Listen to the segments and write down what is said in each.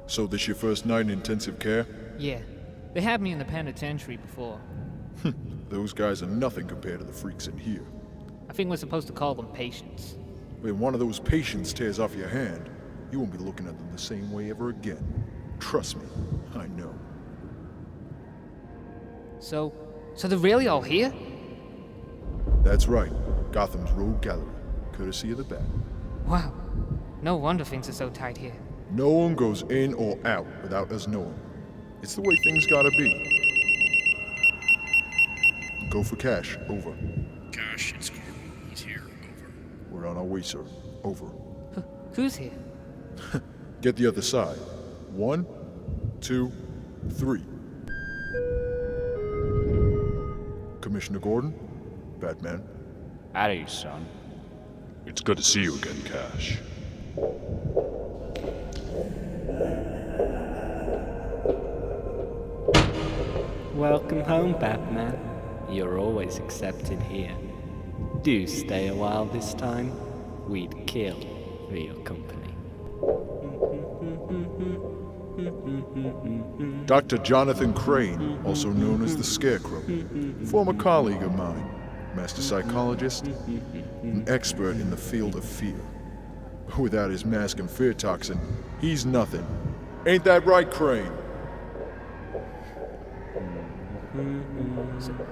So this your first night in intensive care? Yeah. They had me in the penitentiary before. Those guys are nothing compared to the freaks in here. I think we're supposed to call them patients. When one of those patients tears off your hand, you won't be looking at them the same way ever again. Trust me, I know. So they're really all here? That's right. Gotham's Rogue Gallery, courtesy of the Bat. Wow. No wonder things are so tight here. No one goes in or out without us knowing. It's the way things gotta be. Go for Cash. Over. Cash, it's Gordon. He's here. Over. We're on our way, sir. Over. Who's here? Get the other side. 1, 2, 3. Commissioner Gordon? Batman? At ease, son. It's good to see you again, Cash. Welcome home, Batman. You're always accepted here. Do stay a while this time. We'd kill for your company. Dr. Jonathan Crane, also known as the Scarecrow. Former colleague of mine. Master psychologist. An expert in the field of fear. Without his mask and fear toxin, he's nothing. Ain't that right, Crane?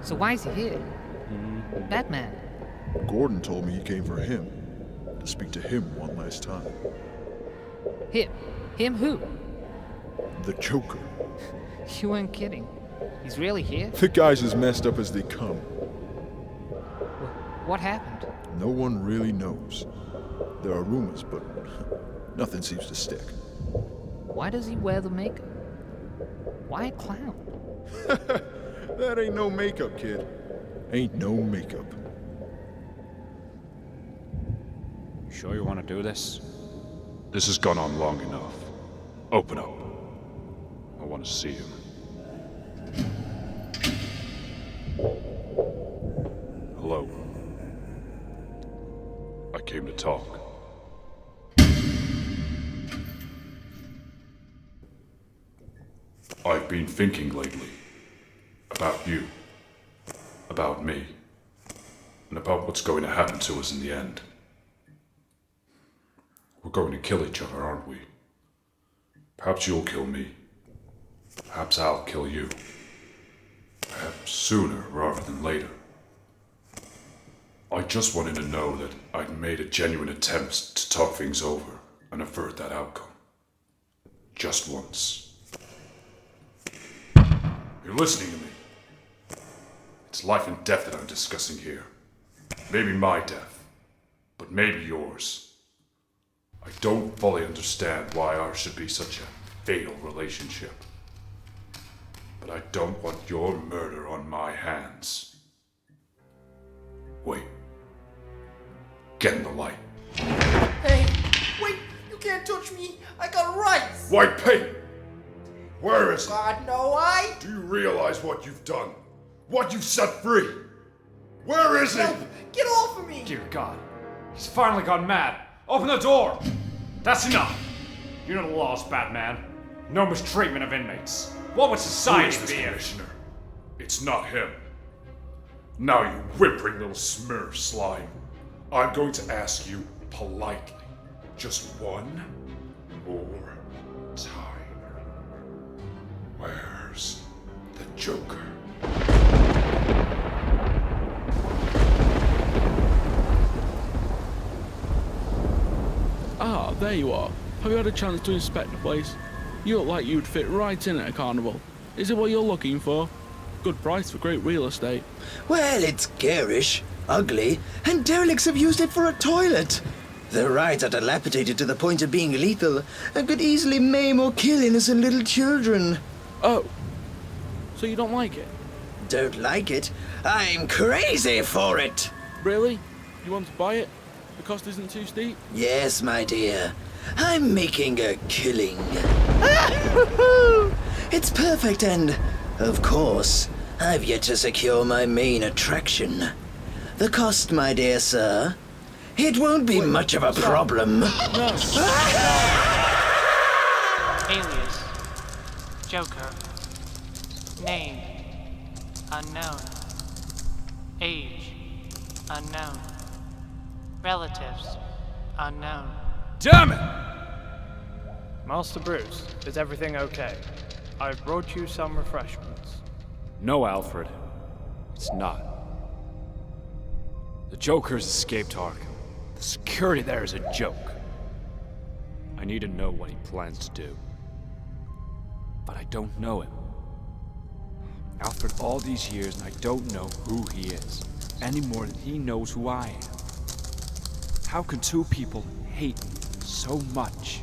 So why is he here? Batman. Gordon told me he came for him. To speak to him one last time. Him? Him who? The Joker. You weren't kidding. He's really here? The guy's as messed up as they come. What happened? No one really knows. There are rumors, but nothing seems to stick. Why does he wear the makeup? Why a clown? That ain't no makeup, kid. Ain't no makeup. Sure you want to do this? This has gone on long enough. Open up. I want to see him. Hello. I came to talk. I've been thinking lately about you, about me, and about what's going to happen to us in the end. We're going to kill each other, aren't we? Perhaps you'll kill me. Perhaps I'll kill you. Perhaps sooner rather than later. I just wanted to know that I'd made a genuine attempt to talk things over and avert that outcome. Just once. You're listening to me. It's life and death that I'm discussing here. Maybe my death, but maybe yours. I don't fully understand why ours should be such a fatal relationship. But I don't want your murder on my hands. Wait. Get in the light. Hey, wait! You can't touch me! I got rights! White paint! Where is it? God, no, Do you realize what you've done? What you've set free? Where is Help! it? Get off of me! Dear God. He's finally gone mad. Open the door! That's enough! You know the laws, Batman. No mistreatment of inmates. What would Who society is this be if... commissioner? It's not him. Now, you whimpering little smear of slime. I'm going to ask you politely. Just one more time. Where's the Joker? Ah, there you are. Have you had a chance to inspect the place? You look like you'd fit right in at a carnival. Is it what you're looking for? Good price for great real estate. Well, it's garish, ugly, and derelicts have used it for a toilet. The rides are dilapidated to the point of being lethal and could easily maim or kill innocent little children. Oh, so you don't like it? Don't like it? I'm crazy for it! Really? You want to buy it? The cost isn't too steep? Yes, my dear. I'm making a killing. It's perfect and, of course, I've yet to secure my main attraction. The cost, my dear sir? It won't be much of a problem. No. Alias, Joker. Name, unknown. Age, unknown. Relatives, unknown. Damn it! Master Bruce, is everything okay? I've brought you some refreshments. No, Alfred. It's not. The Joker's escaped Arkham. The security there is a joke. I need to know what he plans to do. But I don't know him. Alfred, all these years, and I don't know who he is, any more than he knows who I am. How can two people hate so much?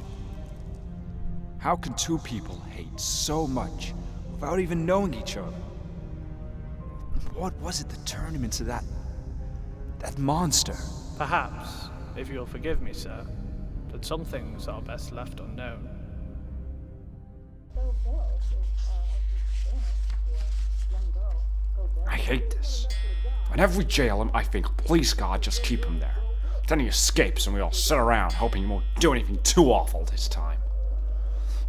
How can two people hate so much without even knowing each other? What was it that turned him into that monster? Perhaps, if you'll forgive me, sir, that some things are best left unknown. I hate this. Whenever we jail him, I think, please God, just keep him there. Then he escapes and we all sit around hoping he won't do anything too awful this time.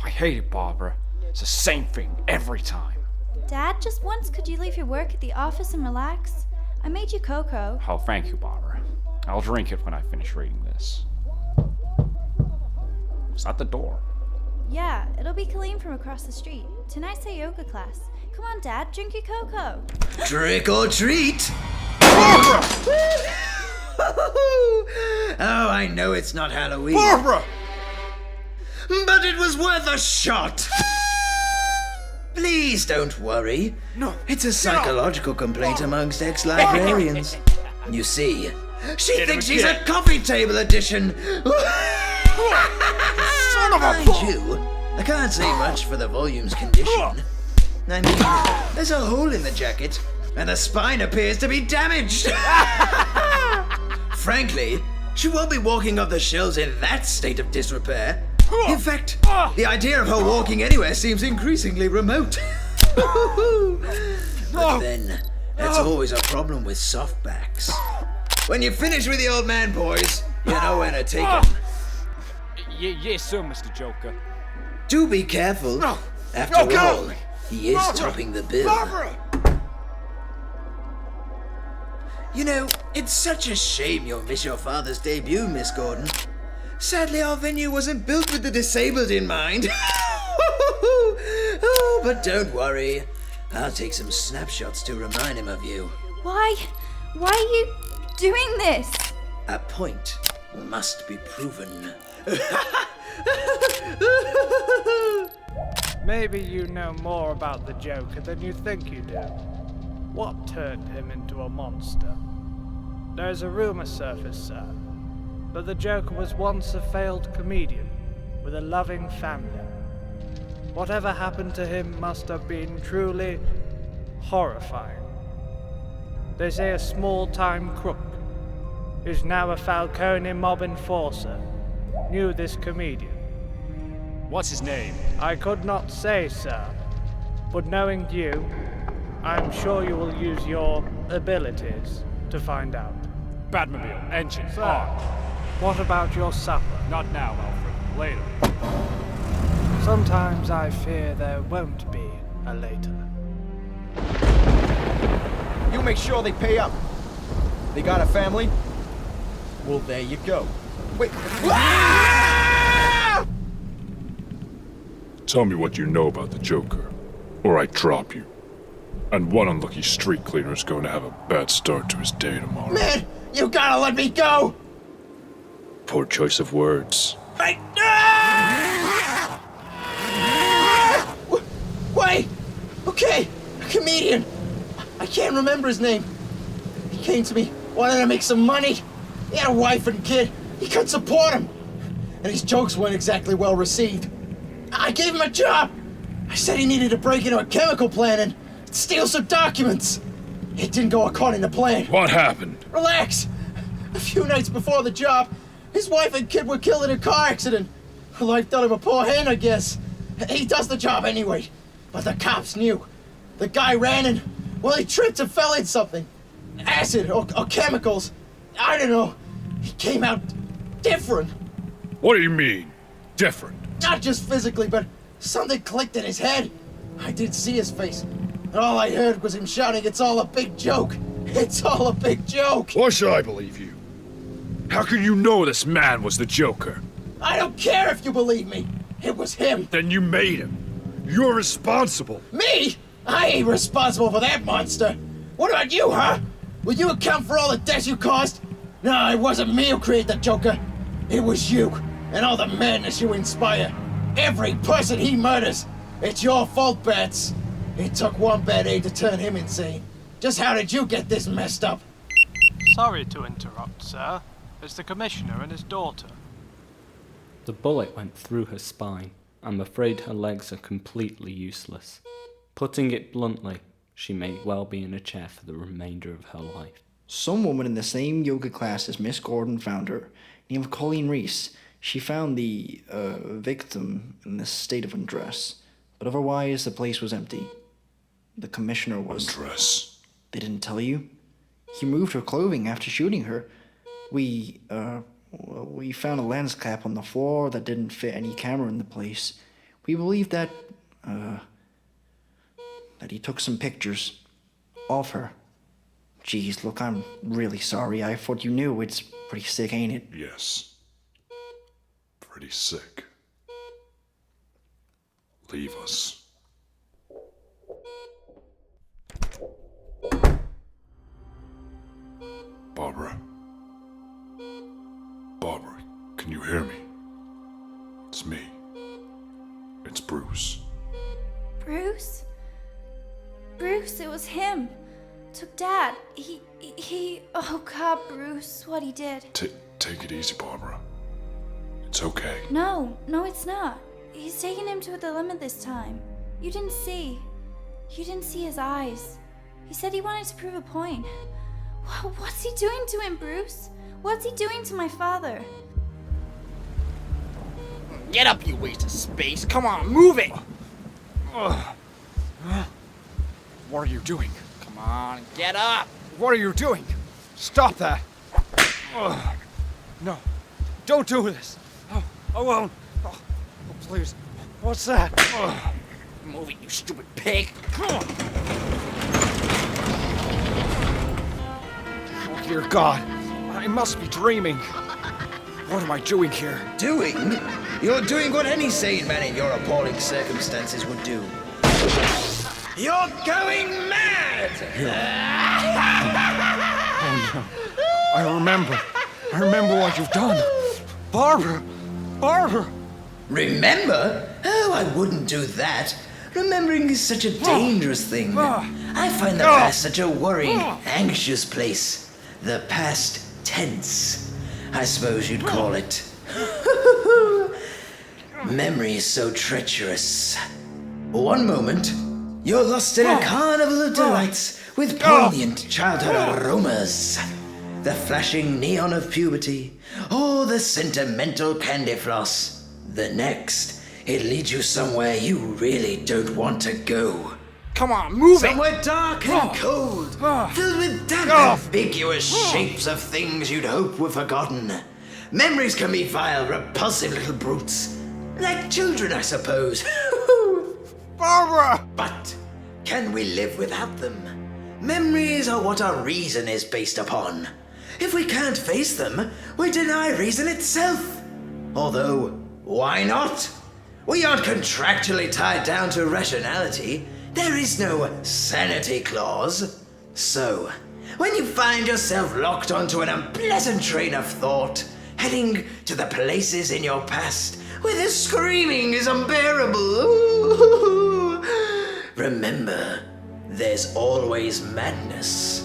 I hate it, Barbara. It's the same thing every time. Dad, just once could you leave your work at the office and relax? I made you cocoa. Oh, thank you, Barbara. I'll drink it when I finish reading this. Is that the door? Yeah, it'll be Colleen from across the street. Tonight's our yoga class. Come on, Dad, drink your cocoa. Trick or treat! Barbara! Oh, I know it's not Halloween. Barbara! But it was worth a shot! Please don't worry. No. It's a psychological complaint amongst ex-librarians. You see, she thinks she's a coffee table edition. Son of a Mind you, I can't say much for the volume's condition. I mean, there's a hole in the jacket, and the spine appears to be damaged. Frankly, she won't be walking up the shelves in that state of disrepair. In fact, the idea of her walking anywhere seems increasingly remote. But then, that's always a problem with softbacks. When you finish with the old man, boys, you know where to take them. Yes, sir, Mr. Joker. Do be careful. After all, he is topping the bill. Barbara! You know, it's such a shame you'll miss your father's debut, Miss Gordon. Sadly, our venue wasn't built with the disabled in mind. Oh, but don't worry. I'll take some snapshots to remind him of you. Why are you doing this? A point must be proven. Maybe you know more about the Joker than you think you do. What turned him into a monster? There's a rumor surfaced, sir, that the Joker was once a failed comedian with a loving family. Whatever happened to him must have been truly horrifying. They say a small-time crook, who's now a Falcone mob enforcer, knew this comedian. What's his name? I could not say, sir, but knowing you, I'm sure you will use your abilities to find out. Batmobile, engine, Sir, on. what about your supper? Not now, Alfred. Later. Sometimes I fear there won't be a later. You make sure they pay up. They got a family? Well, there you go. Wait. Tell me what you know about the Joker, or I drop you. And one unlucky street cleaner is going to have a bad start to his day tomorrow. Man, you gotta let me go! Poor choice of words. Wait! Okay, a comedian. I can't remember his name. He came to me, wanted to make some money. He had a wife and kid. He couldn't support him. And his jokes weren't exactly well received. I gave him a job. I said he needed to break into a chemical plant and steal some documents. It didn't go according to plan. What happened? Relax. A few nights before the job, his wife and kid were killed in a car accident. Life dealt him a poor hand, I guess. He does the job anyway. But the cops knew. The guy ran and, well, he tripped and fell in something. Acid or chemicals. I don't know. He came out different. What do you mean, different? Not just physically, but Something clicked in his head. I didn't see his face. And all I heard was him shouting, "It's all a big joke! It's all a big joke!" Why should I believe you? How can you know this man was the Joker? I don't care if you believe me. It was him. Then you made him. You're responsible. Me? I ain't responsible for that monster. What about you, huh? Will you account for all the deaths you caused? No, it wasn't me who created the Joker. It was you, and all the madness you inspire. Every person he murders. It's your fault, Bats. It took one bad egg to turn him insane. Just how did you get this messed up? Sorry to interrupt, sir. It's the Commissioner and his daughter. The bullet went through her spine. I'm afraid her legs are completely useless. Putting it bluntly, she may well be in a chair for the remainder of her life. Some woman in the same yoga class as Miss Gordon found her, named Colleen Reese. She found the victim in a state of undress, but otherwise the place was empty. The Commissioner was... Undress? They didn't tell you? He removed her clothing after shooting her. We found a lens cap on the floor that didn't fit any camera in the place. We believe that he took some pictures of her. Jeez, look, I'm really sorry. I thought you knew. It's pretty sick, ain't it? Yes. Pretty sick. Leave us. Barbara. Barbara, can you hear me? It's me. It's Bruce. Bruce? Bruce, it was him. Took Dad. He... Oh, God, Bruce, what he did. Take it easy, Barbara. It's okay. No, it's not. He's taking him to the limit this time. You didn't see his eyes. He said he wanted to prove a point. What's he doing to him, Bruce? What's he doing to my father? Get up, you waste of space. Come on, move it. What are you doing? Come on, get up. What are you doing? Stop that! No, don't do this. I won't. Oh, please. What's that? Move it, you stupid pig. Oh, dear God. I must be dreaming. What am I doing here? Doing? You're doing what any sane man in your appalling circumstances would do. You're going mad! Oh no. I remember what you've done. Barbara! Remember? Oh, I wouldn't do that. Remembering is such a dangerous thing. I find the past such a worrying, anxious place. The past tense, I suppose you'd call it. Memory is so treacherous. One moment, you're lost in a carnival of delights with poignant childhood aromas. The flashing neon of puberty, or the sentimental candy floss. The next, it leads you somewhere you really don't want to go. Come on, move it! Somewhere dark and cold, filled with damp, ambiguous shapes of things you'd hope were forgotten. Memories can be vile, repulsive little brutes. Like children, I suppose. Barbara! But can we live without them? Memories are what our reason is based upon. If we can't face them, we deny reason itself. Although, why not? We aren't contractually tied down to rationality. There is no sanity clause. So, when you find yourself locked onto an unpleasant train of thought, heading to the places in your past where the screaming is unbearable, remember, there's always madness.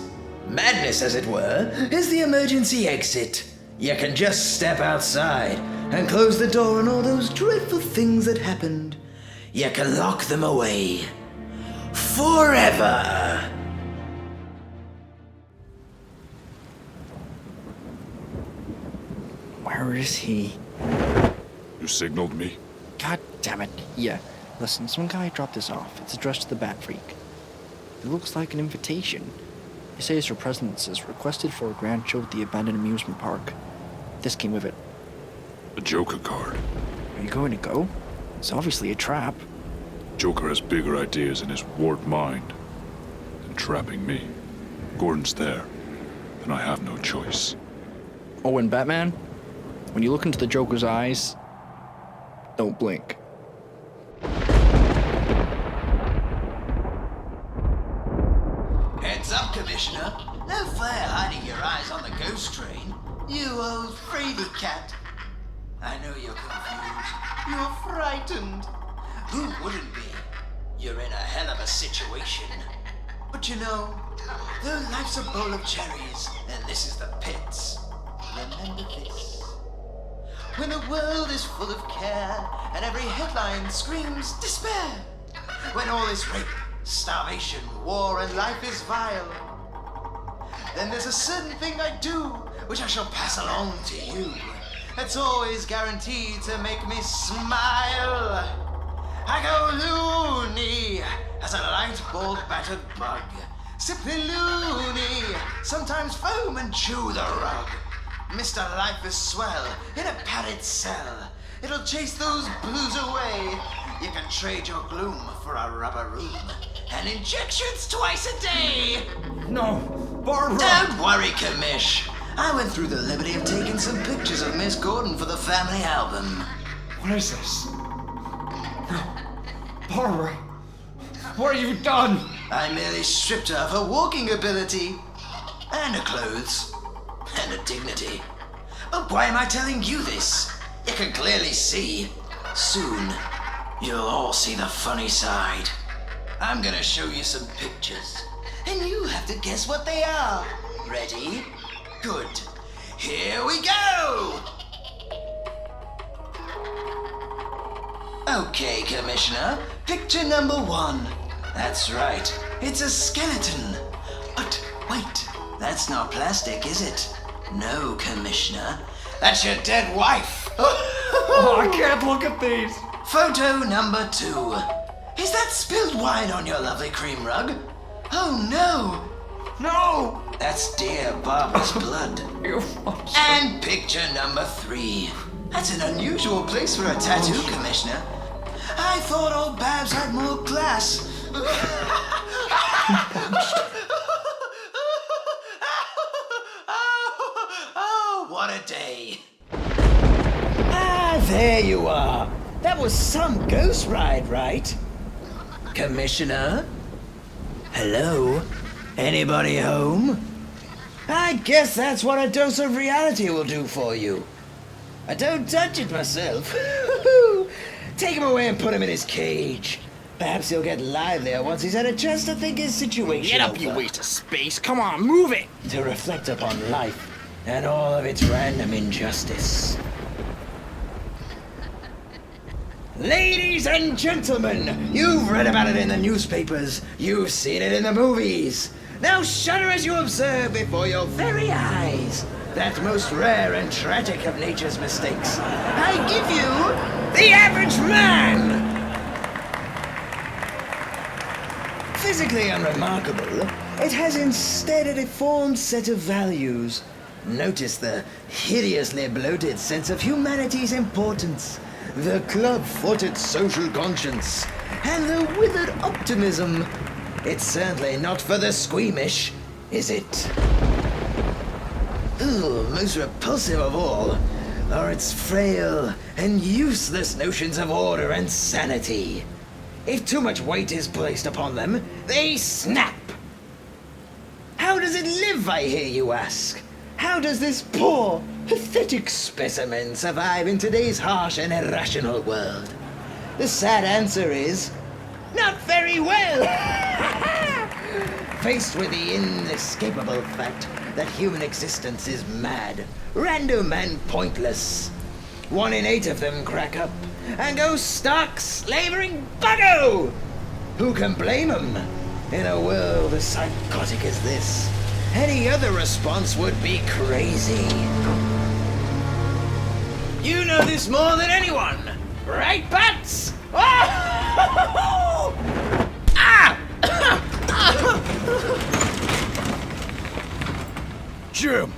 Madness, as it were, is the emergency exit. You can just step outside and close the door on all those dreadful things that happened. You can lock them away. Forever! Where is he? You signaled me? God damn it. Yeah. Listen, some guy dropped this off. It's addressed to the Bat Freak. It looks like an invitation. It says her presence is requested for a grand show at the abandoned amusement park. This came with it. A Joker card. Are you going to go? It's obviously a trap. Joker has bigger ideas in his warped mind than trapping me. Gordon's there, and I have no choice. Oh, and Batman, when you look into the Joker's eyes, don't blink. Heads up, Commissioner. No fair hiding your eyes on the ghost train. You old fraidy cat. I know you're confused. You're frightened. Who wouldn't be? You're in a hell of a situation. But you know, though life's a bowl of cherries, and this is the pits, remember this. When the world is full of care, and every headline screams despair. When all is rape, starvation, war, and life is vile, then there's a certain thing I do, which I shall pass along to you. That's always guaranteed to make me smile. I go loony as a light ball battered bug. Simply loony, sometimes foam and chew the rug. Mr. Life is swell in a padded cell. It'll chase those blues away. You can trade your gloom for a rubber room and injections twice a day. No, Barbara! Don't worry, Commish. I went through the liberty of taking some pictures of Miss Gordon for the family album. What is this? No. Barbara! What have you done? I merely stripped her of her walking ability, and her clothes, and her dignity. But why am I telling you this? You can clearly see. Soon, you'll all see the funny side. I'm gonna show you some pictures, and you have to guess what they are. Ready? Good. Here we go! Okay, Commissioner. Picture number 1. That's right. It's a skeleton. But wait, that's not plastic, is it? No, Commissioner. That's your dead wife. Oh, I can't look at these. Photo number 2. Is that spilled wine on your lovely cream rug? Oh no! No! That's dear Barbara's blood. And picture number 3. That's an unusual place for a tattoo, Commissioner. I thought old Babs had more class. Oh, what a day. Ah, there you are. That was some ghost ride, right? Commissioner? Hello? Anybody home? I guess that's what a dose of reality will do for you. I don't touch it myself. Take him away and put him in his cage. Perhaps he'll get livelier once he's had a chance to think his situation Get up, over. you waste of space. Come on, move it. To reflect upon life and all of its random injustice. Ladies and gentlemen, you've read about it in the newspapers. You've seen it in the movies. Now shudder as you observe before your very eyes that most rare and tragic of nature's mistakes. I give you the average man! Physically unremarkable, it has instead a deformed set of values. Notice the hideously bloated sense of humanity's importance, the club-footed social conscience, and the withered optimism. It's certainly not for the squeamish, is it? Ooh, most repulsive of all are its frail and useless notions of order and sanity. If too much weight is placed upon them, they snap. How does it live, I hear you ask? How does this poor, pathetic specimen survive in today's harsh and irrational world? The sad answer is, not very well. Faced with the inescapable fact that human existence is mad, random and pointless, 1 in 8 of them crack up and go stark slavering buggo! Who can blame 'em? In a world as psychotic as this, any other response would be crazy. You know this more than anyone, right, Bats? Ah! Jim!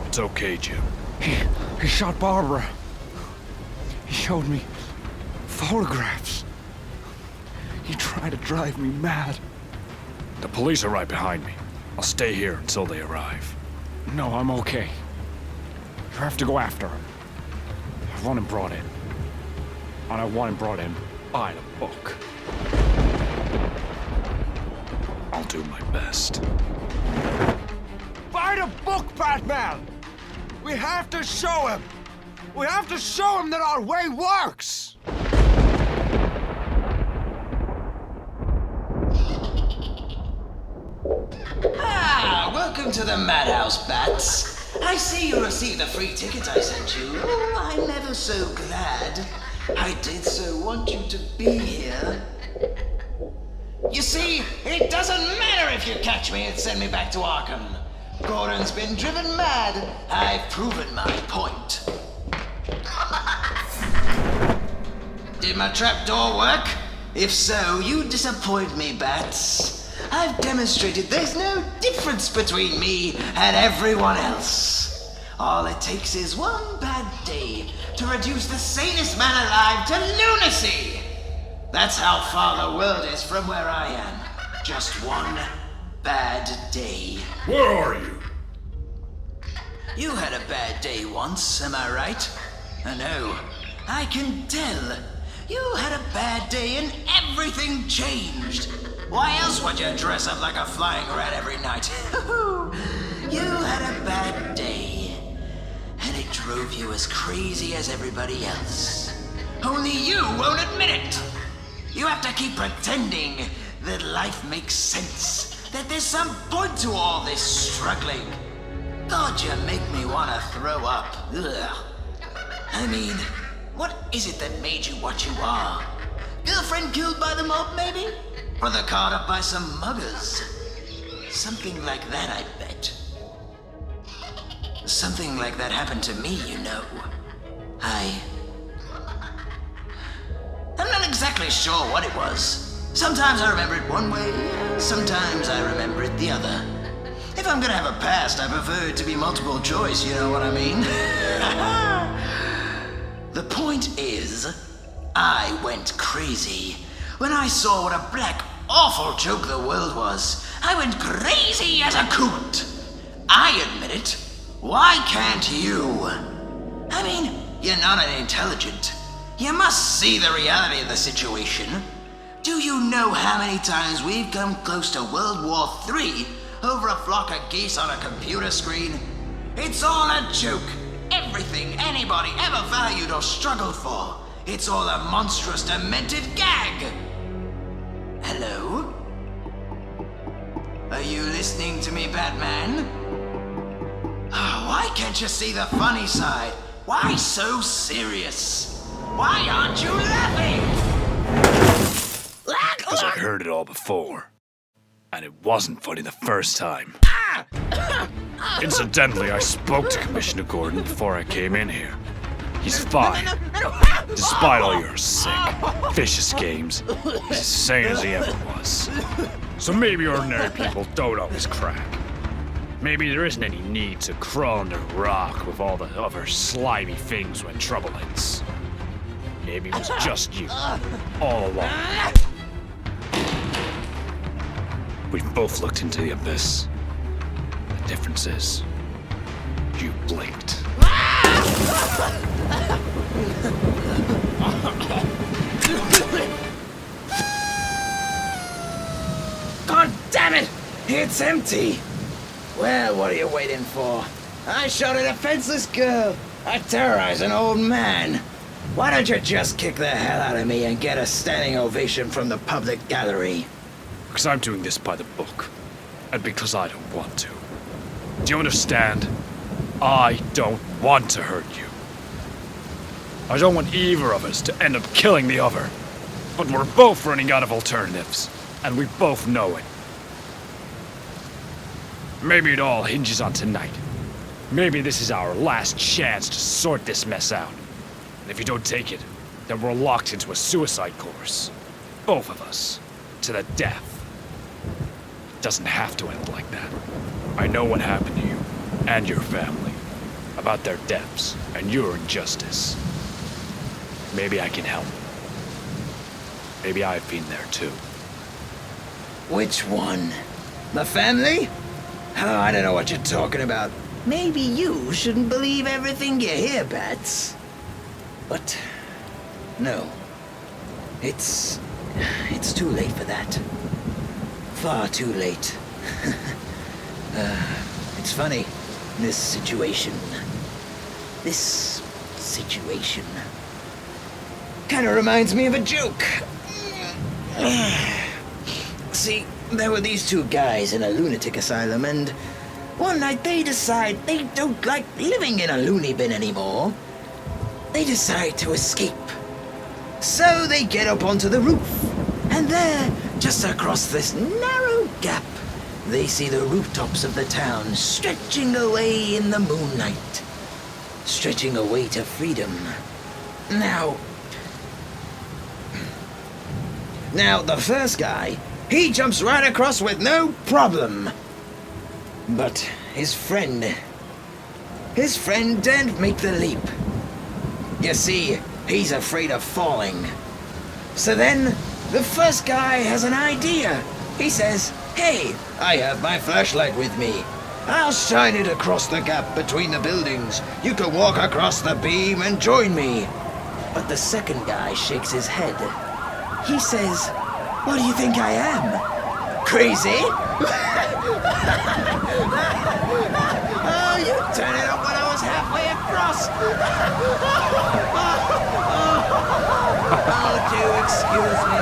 It's okay, Jim. He shot Barbara. He showed me photographs. You try to drive me mad. The police are right behind me. I'll stay here until they arrive. No, I'm okay. You have to go after him. I want him brought in. And I want him brought in by the book. I'll do my best. By the book, Batman! We have to show him! We have to show him that our way works! Welcome to the madhouse, Bats. I see you received the free ticket I sent you. Oh, I'm ever so glad. I did so want you to be here. You see, it doesn't matter if you catch me and send me back to Arkham. Gordon's been driven mad. I've proven my point. Did my trapdoor work? If so, you disappoint me, Bats. I've demonstrated there's no difference between me and everyone else. All it takes is one bad day to reduce the sanest man alive to lunacy. That's how far the world is from where I am. Just one bad day. Where are you? You had a bad day once, am I right? I know. I can tell. You had a bad day and everything changed. Why else would you dress up like a flying rat every night? You had a bad day, and it drove you as crazy as everybody else. Only you won't admit it. You have to keep pretending that life makes sense, that there's some point to all this struggling. God, you make me want to throw up. Ugh. I mean, what is it that made you what you are? Girlfriend killed by the mob, maybe? Brother caught up by some muggers. Something like that, I bet. Something like that happened to me, you know. I'm not exactly sure what it was. Sometimes I remember it one way, sometimes I remember it the other. If I'm gonna have a past, I prefer it to be multiple choice, you know what I mean? The point is, I went crazy. When I saw what a black, awful joke the world was, I went crazy as a coot. I admit it. Why can't you? I mean, you're not unintelligent. You must see the reality of the situation. Do you know how many times we've come close to World War III over a flock of geese on a computer screen? It's all a joke. Everything anybody ever valued or struggled for. It's all a monstrous, demented gag. Hello? Are you listening to me, Batman? Oh, why can't you see the funny side? Why so serious? Why aren't you laughing? Because I've heard it all before. And it wasn't funny the first time. Incidentally, I spoke to Commissioner Gordon before I came in here. He's fine. Despite all your sick, vicious games, he's as sane as he ever was. So maybe ordinary people don't always crack. Maybe there isn't any need to crawl under a rock with all the other slimy things when trouble hits. Maybe it was just you, all along. We've both looked into the abyss. The difference is, you blinked. God damn it! It's empty! Well, what are you waiting for? I shot at a fenceless girl. I terrorized an old man. Why don't you just kick the hell out of me and get a standing ovation from the public gallery? Because I'm doing this by the book. And because I don't want to. Do you understand? I don't want to hurt you. I don't want either of us to end up killing the other. But we're both running out of alternatives. And we both know it. Maybe it all hinges on tonight. Maybe this is our last chance to sort this mess out. And if you don't take it, then we're locked into a suicide course. Both of us. To the death. It doesn't have to end like that. I know what happened to you and your family. About their deaths and your injustice. Maybe I can help. Maybe I've been there too. Which one? The family? Oh, I don't know what you're talking about. Maybe you shouldn't believe everything you hear, Bats. But no. It's too late for that. Far too late. It's funny, this situation. This situation kind of reminds me of a joke. See, there were these two guys in a lunatic asylum, and one night they decide they don't like living in a loony bin anymore. They decide to escape. So they get up onto the roof, and there, just across this narrow gap, they see the rooftops of the town stretching away in the moonlight. Stretching away to freedom. Now, the first guy, he jumps right across with no problem. But his friend daren't make the leap. You see, he's afraid of falling. So then, the first guy has an idea. He says, "Hey, I have my flashlight with me. I'll shine it across the gap between the buildings. You can walk across the beam and join me." But the second guy shakes his head. He says, "What do you think I am? Crazy?" Oh, you turned it up when I was halfway across. Oh, do excuse me.